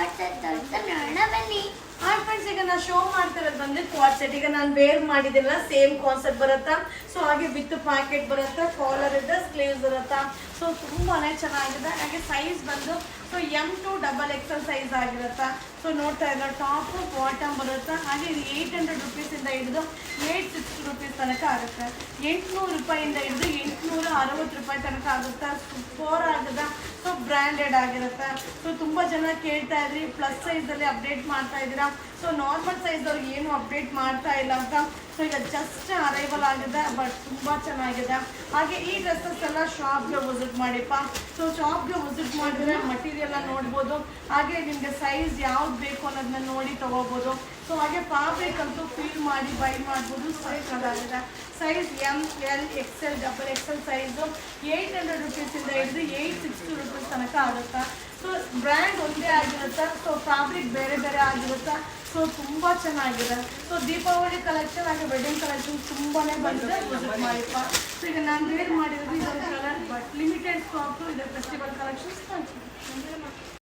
Quad set ಅಂತ ನೋಡೋಣ ಬನ್ನಿ. ಫ್ರೆಂಡ್ಸ್, ಈಗ ನಾನು ಶೋ ಮಾಡ್ತಿರೋದು ಬಂದು ಕ್ವಾಡ್ ಸೆಟ್. ಈಗ ನಾನು ವೇರ್ ಮಾಡಿದಿಲ್ಲ, ಸೇಮ್ ಕಾನ್ಸೆಪ್ಟ್ ಬರುತ್ತಾ. ಸೊ ಹಾಗೆ ವಿತ್ ಪ್ಯಾಕೆಟ್ ಬರುತ್ತಾ, ಕಾಲರ್ ಇದೆ, ಸ್ಲೀವ್ಸ್ ಇರುತ್ತಾ. ಸೊ ತುಂಬಾನೇ ಚೆನ್ನಾಗಿದೆ. ಹಾಗೆ ಸೈಜ್ ಬಂದು ಸೊ M2 XXL ಸೈಜ್ ಆಗಿರುತ್ತಾ. ಸೊ ನೋಡ್ತಾ ಇದ್ರೆ ಟಾಪ್ ಬಾಟಮ್ ಬರುತ್ತಾ. ಹಾಗೆ ಇದು 800 ರುಪೀಸಿಂದ ಹಿಡಿದು 860 ರುಪೀಸ್ ತನಕ ಆಗುತ್ತೆ. 800 ರೂಪಾಯಿಂದ ಹಿಡಿದು 860 ರೂಪಾಯಿ ತನಕ ಆಗುತ್ತೆ. ಸೂಪರ್ ಆಗಿದೆ. ಸೊ ಬ್ರ್ಯಾಂಡೆಡ್ ಆಗಿರುತ್ತೆ. ಸೊ ತುಂಬ ಜನ ಕೇಳ್ತಾ ಇದ್ರಿ ಪ್ಲಸ್ ಸೈಜಲ್ಲಿ ಅಪ್ಡೇಟ್ ಮಾಡ್ತಾ ಇದ್ದೀರಾ. ಸೊ ನಾರ್ಮಲ್ ಸೈಜ್ದವ್ರಿಗೆ ಏನು ಅಪ್ಡೇಟ್ ಮಾಡ್ತಾ ಇಲ್ಲ ಅಂತ. ಸೊ ಈಗ ಜಸ್ಟ್ ಅರೈವಲ್ ಆಗಿದೆ, ಬಟ್ ತುಂಬ ಚೆನ್ನಾಗಿದೆ. ಹಾಗೆ ಈ ಡ್ರೆಸ್ಸಸ್ ಎಲ್ಲ ಶಾಪ್ಗೆ ವಿಸಿಟ್ ಮಾಡಿಪ್ಪ. ಸೊ ಶಾಪ್ಗೆ ವಿಸಿಟ್ ಮಾಡಿದ್ರೆ ಮಟೀರಿಯಲ್ ನೋಡ್ಬೋದು. ಹಾಗೆ ನಿಮಗೆ ಸೈಜ್ ಯಾವ್ದು ಬೇಕು ಅನ್ನೋದನ್ನ ನೋಡಿ ತೊಗೋಬೋದು. ಸೊ ಹಾಗೆ ಫ್ಯಾಬ್ರಿಕ್ ಅಂತೂ ಫೀಲ್ ಮಾಡಿ ಬೈ ಮಾಡ್ಬೋದು. ಚೆನ್ನಾಗಿದೆ. Size ML XL XXL size 800 ರುಪೀಸಿಂದ ಹಿಡಿದು 860 ರುಪೀಸ್ ತನಕ ಆಗುತ್ತೆ. ಸೊ ಬ್ರ್ಯಾಂಡ್ ಒಂದೇ ಆಗಿರುತ್ತೆ. ಸೊ ಫ್ಯಾಬ್ರಿಕ್ ಬೇರೆ ಬೇರೆ ಆಗಿರುತ್ತೆ. ಸೊ ತುಂಬ ಚೆನ್ನಾಗಿದೆ. ಸೊ ದೀಪಾವಳಿ ಕಲೆಕ್ಷನ್ ಹಾಗೆ ವೆಡ್ಡಿಂಗ್ ಕಲೆಕ್ಷನ್ ತುಂಬಾ ಬಂದಿದೆ, ವಿಸಿಟ್ ಮಾಡಿಪ್ಪ. ಸೊ ಈಗ ನಾನು ವೇರ್ ಮಾಡಿರೋದು ಇದೊಂದು ಕಲರ್, ಬಟ್ ಲಿಮಿಟೆಡ್ ಸ್ಟಾಕು ಇದೆ. Festival collections